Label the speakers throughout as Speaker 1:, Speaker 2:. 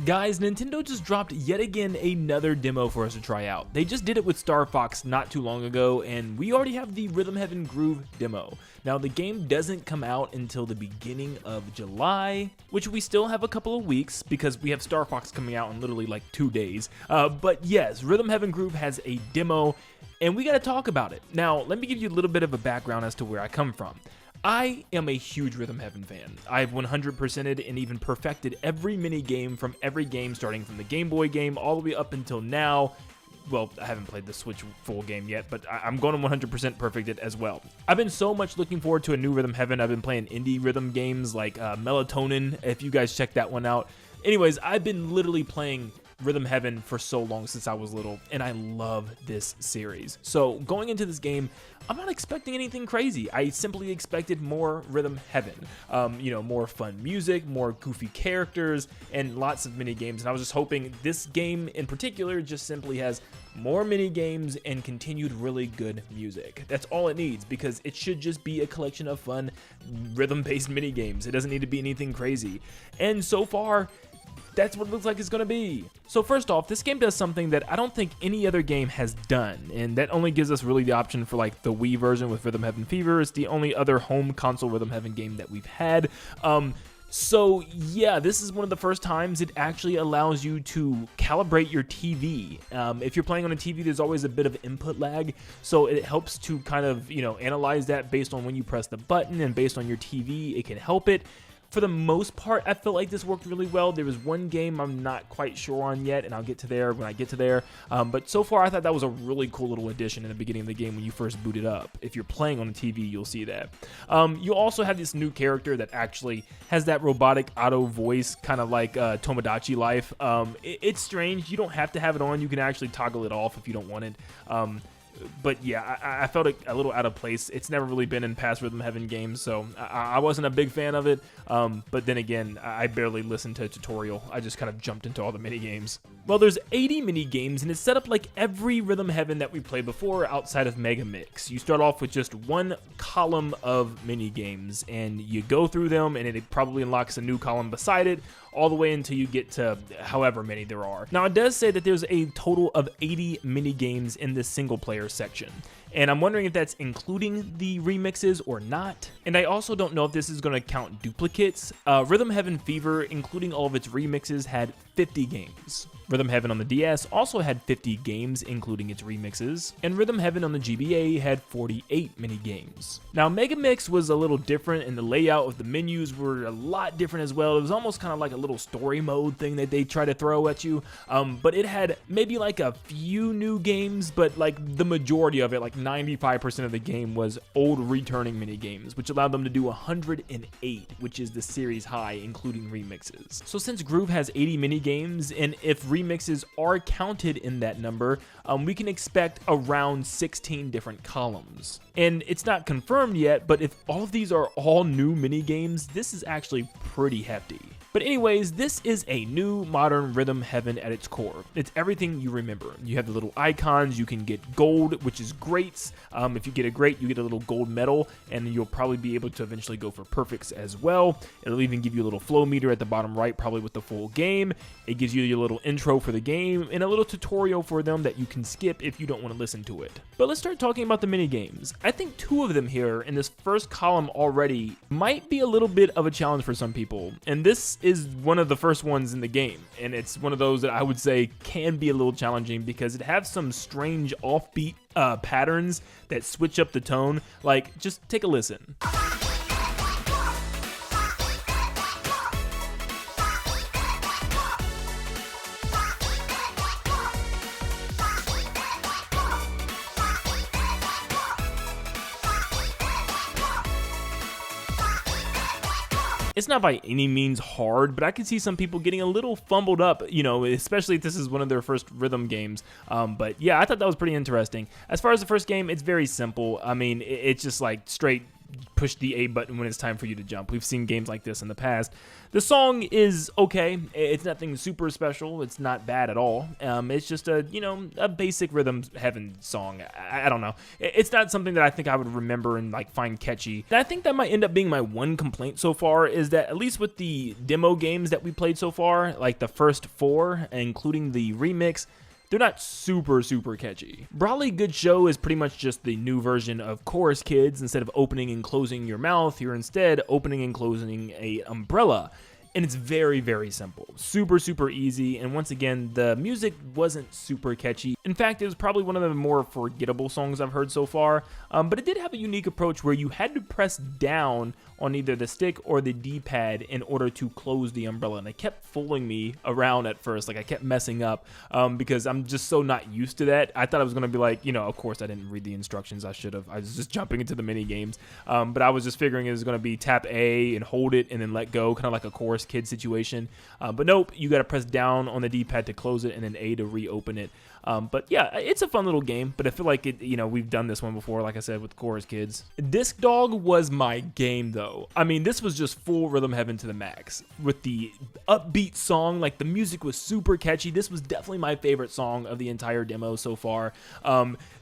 Speaker 1: Guys, Nintendo just dropped yet again another demo for us to try out. They just did it with Star Fox not too long ago, and we already have the Rhythm Heaven Groove demo. Now, the game doesn't come out until the beginning of July, which we still have a couple of weeks because we have Star Fox coming out in literally like 2 days. But yes, Rhythm Heaven Groove has a demo, and we gotta talk about it. Now, let me give you a little bit of a background as to where I come from. I am a huge Rhythm Heaven fan. I've 100%ed and even perfected every mini game from every game, starting from the Game Boy game all the way up until now. Well, I haven't played the Switch full game yet, but I'm going to 100% perfect it as well. I've been so much looking forward to a new Rhythm Heaven. I've been playing indie rhythm games like Melatonin, if you guys check that one out. Anyways, I've been literally playing Rhythm Heaven for so long since I was little, and I love this series. So going into this game, I'm not expecting anything crazy. I simply expected more Rhythm Heaven. More fun music, more goofy characters, and lots of mini games. And I was just hoping this game in particular just simply has more mini games and continued really good music. That's all it needs, because it should just be a collection of fun rhythm-based mini games. It doesn't need to be anything crazy. And so far, that's what it looks like it's going to be. So first off, this game does something that I don't think any other game has done, and that only gives us really the option for like the Wii version with Rhythm Heaven Fever. It's the only other home console Rhythm Heaven game that we've had. So yeah, this is one of the first times it actually allows you to calibrate your TV. If you're playing on a TV, there's always a bit of input lag, so it helps to kind of, analyze that based on when you press the button, and based on your TV, it can help it. For the most part, I feel like this worked really well. There was one game I'm not quite sure on yet, and I'll get to there when I get to there. But so far, I thought that was a really cool little addition in the beginning of the game when you first boot it up. If you're playing on the TV, you'll see that. You also have this new character that actually has that robotic auto voice, kind of like Tomodachi Life. It's strange. You don't have to have it on. You can actually toggle it off if you don't want it. But yeah, I felt it a little out of place. It's never really been in past Rhythm Heaven games, so I wasn't a big fan of it. But then again, I barely listened to a tutorial. I just kind of jumped into all the mini games. Well, there's 80 mini games, and it's set up like every Rhythm Heaven that we played before outside of Mega Mix. You start off with just one column of mini games, and you go through them, and it probably unlocks a new column beside it, all the way until you get to however many there are. Now, it does say that there's a total of 80 mini games in this single player section, and I'm wondering if that's including the remixes or not. And I also don't know if this is going to count duplicates. Rhythm Heaven Fever, including all of its remixes, had 50 games. Rhythm Heaven on the DS also had 50 games, including its remixes, and Rhythm Heaven on the GBA had 48 mini games. Now, Mega Mix was a little different, and the layout of the menus were a lot different as well. It was almost kind of like a little story mode thing that they try to throw at you, but it had maybe like a few new games, but like the majority of it, like 95% of the game, was old returning mini games, which allowed them to do 108, which is the series high, including remixes. So since Groove has 80 mini games, and if remixes are counted in that number, we can expect around 16 different columns. And it's not confirmed yet, but if all of these are all new mini games, this is actually pretty hefty. But anyways, this is a new modern Rhythm Heaven at its core. It's everything you remember. You have the little icons, you can get gold, which is greats. If you get a great, you get a little gold medal, and you'll probably be able to eventually go for perfects as well. It'll even give you a little flow meter at the bottom right, probably with the full game. It gives you your little intro for the game, and a little tutorial for them that you can skip if you don't want to listen to it. But let's start talking about the mini games. I think 2 of them here in this first column already might be a little bit of a challenge for some people, and this is one of the first ones in the game, and it's one of those that I would say can be a little challenging because it has some strange offbeat patterns that switch up the tone. Like, just take a listen. It's not by any means hard, but I can see some people getting a little fumbled up, especially if this is one of their first rhythm games. But yeah, I thought that was pretty interesting. As far as the first game, it's very simple. I mean, it's just like straight push the A button when it's time for you to jump. We've seen games like this in the past. The song is okay. It's nothing super special. It's not bad at all. It's just a, you know, a basic Rhythm Heaven song. I don't know. It's not something that I think I would remember and like find catchy. And I think that might end up being my one complaint so far, is that at least with the demo games that we played so far, like the first 4, including the remix, they're not super catchy. Brawly Good Show is pretty much just the new version of Chorus Kids. Instead of opening and closing your mouth, you're instead opening and closing a umbrella. And it's very simple, super easy, and once again, the music wasn't super catchy. In fact, it was probably one of the more forgettable songs I've heard so far, but it did have a unique approach where you had to press down on either the stick or the D-pad in order to close the umbrella, and it kept fooling me around at first. Like, I kept messing up because I'm just so not used to that. I thought it was going to be like, you know, of course I didn't read the instructions. I should have. I was just jumping into the mini games, but I was just figuring it was going to be tap A and hold it and then let go, kind of like a Chorus Kid situation. But nope, you got to press down on the D-pad to close it and then A to reopen it. But yeah, it's a fun little game, but I feel like it, you know, we've done this one before, like I said, with Chorus Kids. Disc Dog was my game though. I mean, this was just full Rhythm Heaven to the max with the upbeat song. Like, the music was super catchy. This was definitely my favorite song of the entire demo so far.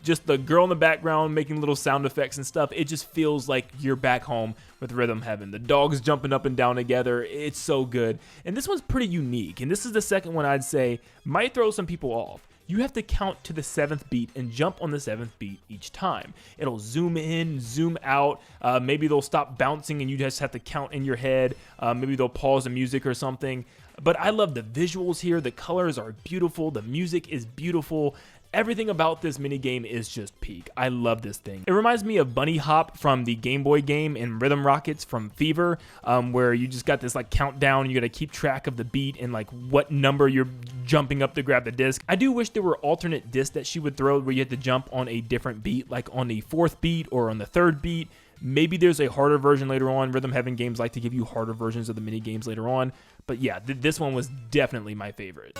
Speaker 1: Just the girl in the background making little sound effects and stuff. It just feels like you're back home with Rhythm Heaven. The dogs jumping up and down together. It's so good. And this one's pretty unique. And this is the second one I'd say might throw some people off. You have to count to the 7th beat and jump on the 7th beat each time. It'll zoom in, zoom out. Maybe they'll stop bouncing and you just have to count in your head. Maybe they'll pause the music or something. But I love the visuals here. The colors are beautiful. The music is beautiful. Everything about this minigame is just peak. I love this thing. It reminds me of Bunny Hop from the Game Boy game and Rhythm Rockets from Fever, where you just got this like countdown. You got to keep track of the beat and like what number you're jumping up to grab the disc. I do wish there were alternate discs that she would throw where you had to jump on a different beat, like on the 4th beat or on the 3rd beat. Maybe there's a harder version later on. Rhythm Heaven games like to give you harder versions of the mini games later on. But yeah, this one was definitely my favorite.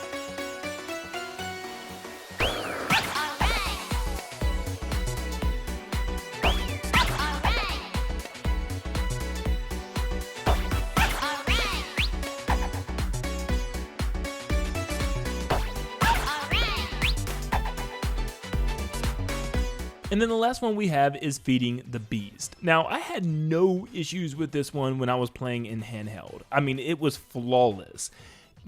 Speaker 1: And then the last one we have is Feeding the Beast. Now, I had no issues with this one when I was playing in handheld. I mean, it was flawless.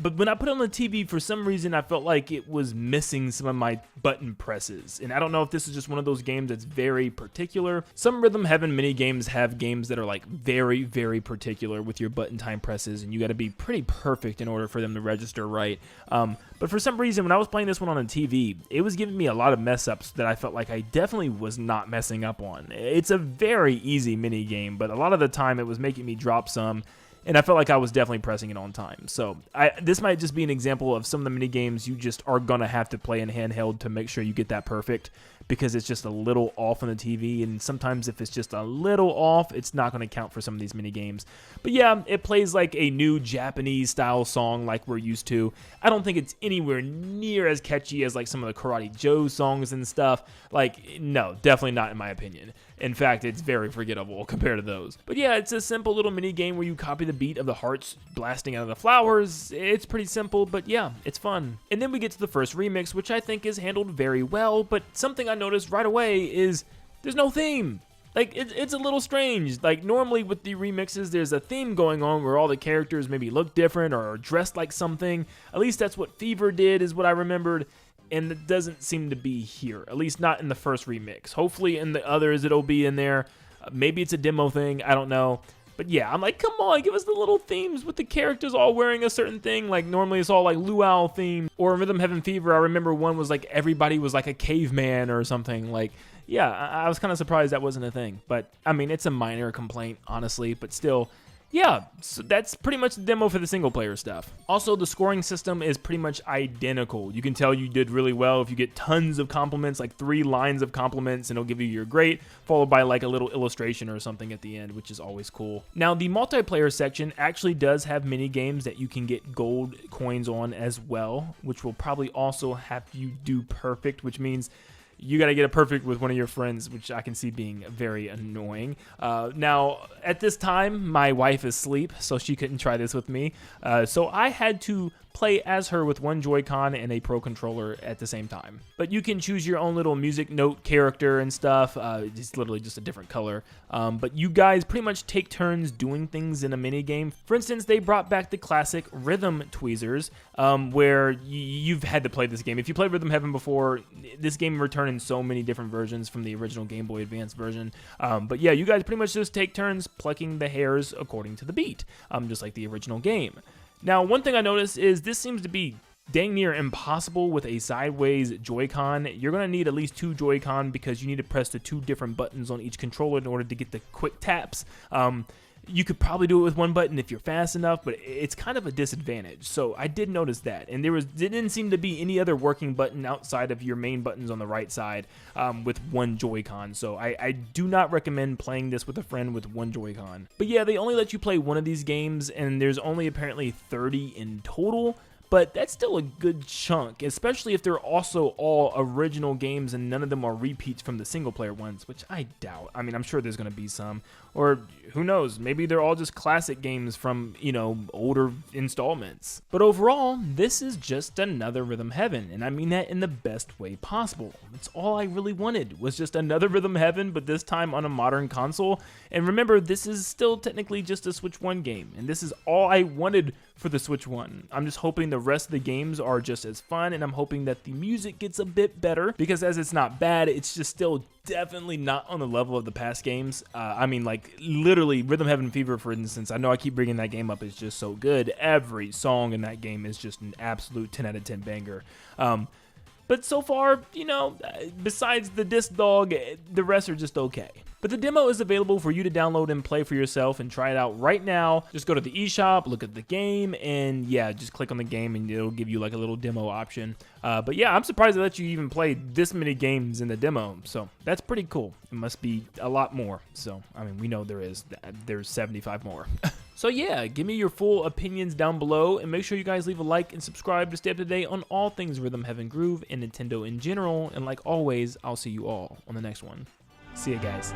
Speaker 1: But when I put it on the TV, for some reason, I felt like it was missing some of my button presses. And I don't know if this is just one of those games that's very particular. Some Rhythm Heaven mini games have games that are like very particular with your button time presses, and you got to be pretty perfect in order for them to register right. But for some reason, when I was playing this one on the TV, it was giving me a lot of mess ups that I felt like I definitely was not messing up on. It's a very easy mini game, but a lot of the time it was making me drop some. And I felt like I was definitely pressing it on time. So this might just be an example of some of the mini games you just are going to have to play in handheld to make sure you get that perfect, because it's just a little off on the TV. And sometimes if it's just a little off, it's not going to count for some of these mini games. But yeah, it plays like a new Japanese style song like we're used to. I don't think it's anywhere near as catchy as like some of the Karate Joe songs and stuff. Like, no, definitely not in my opinion. In fact, it's very forgettable compared to those. But yeah, it's a simple little mini game where you copy the beat of the hearts blasting out of the flowers. It's pretty simple, but yeah, it's fun. And then we get to the first remix, which I think is handled very well, but something I noticed right away is there's no theme. Like, it's a little strange. Like, normally with the remixes, there's a theme going on where all the characters maybe look different or are dressed like something. At least that's what Fever did, is what I remembered. And it doesn't seem to be here, at least not in the first remix. Hopefully in the others it'll be in there. Maybe it's a demo thing, I don't know. But yeah, I'm like, come on, give us the little themes with the characters all wearing a certain thing. Like, normally it's all like luau themed. Or in Rhythm Heaven Fever, I remember one was like everybody was like a caveman or something. Like, yeah, I was kind of surprised that wasn't a thing. But I mean, it's a minor complaint, honestly, but still. Yeah, so that's pretty much the demo for the single player stuff. Also, the scoring system is pretty much identical. You can tell you did really well if you get tons of compliments, like 3 lines of compliments, and it'll give you your grade, followed by like a little illustration or something at the end, which is always cool. Now, the multiplayer section actually does have mini games that you can get gold coins on as well, which will probably also have you do perfect, which means you got to get it perfect with one of your friends, which I can see being very annoying. Now, at this time, my wife is asleep, so she couldn't try this with me. So I had to play as her with one Joy-Con and a Pro Controller at the same time. But you can choose your own little music note character and stuff. It's literally just a different color. But you guys pretty much take turns doing things in a mini game. For instance, they brought back the classic rhythm tweezers, where you've had to play this game. If you played Rhythm Heaven before, this game returned in so many different versions from the original Game Boy Advance version. But yeah, you guys pretty much just take turns plucking the hairs according to the beat, just like the original game. Now, one thing I noticed is this seems to be dang near impossible with a sideways Joy-Con. You're going to need at least 2 Joy-Con because you need to press the 2 different buttons on each controller in order to get the quick taps. You could probably do it with one button if you're fast enough, but it's kind of a disadvantage. So I did notice that, and there didn't seem to be any other working button outside of your main buttons on the right side with one Joy-Con. So I do not recommend playing this with a friend with one Joy-Con. But yeah, they only let you play one of these games, and there's only apparently 30 in total. But that's still a good chunk, especially if they're also all original games and none of them are repeats from the single-player ones, which I doubt. I mean, I'm sure there's going to be some. Or who knows, maybe they're all just classic games from, you know, older installments. But overall, this is just another Rhythm Heaven, and I mean that in the best way possible. It's all I really wanted, was just another Rhythm Heaven, but this time on a modern console. And remember, this is still technically just a Switch 1 game, and this is all I wanted for the Switch 1. I'm just hoping the rest of the games are just as fun, and I'm hoping that the music gets a bit better, because as it's not bad, it's just still definitely not on the level of the past games. I mean, like, literally, Rhythm Heaven Fever, for instance, I know I keep bringing that game up, is just so good. Every song in that game is just an absolute 10 out of 10 banger. But so far, you know, besides the disc dog, the rest are just okay. But the demo is available for you to download and play for yourself and try it out right now. Just go to the eShop, look at the game, and yeah, just click on the game and it'll give you like a little demo option. But yeah, I'm surprised they let you even play this many games in the demo, so that's pretty cool. It must be a lot more, so I mean, we know there's 75 more. So yeah, give me your full opinions down below, and make sure you guys leave a like and subscribe to stay up to date on all things Rhythm Heaven Groove and Nintendo in general, and like always, I'll see you all on the next one. See ya, guys.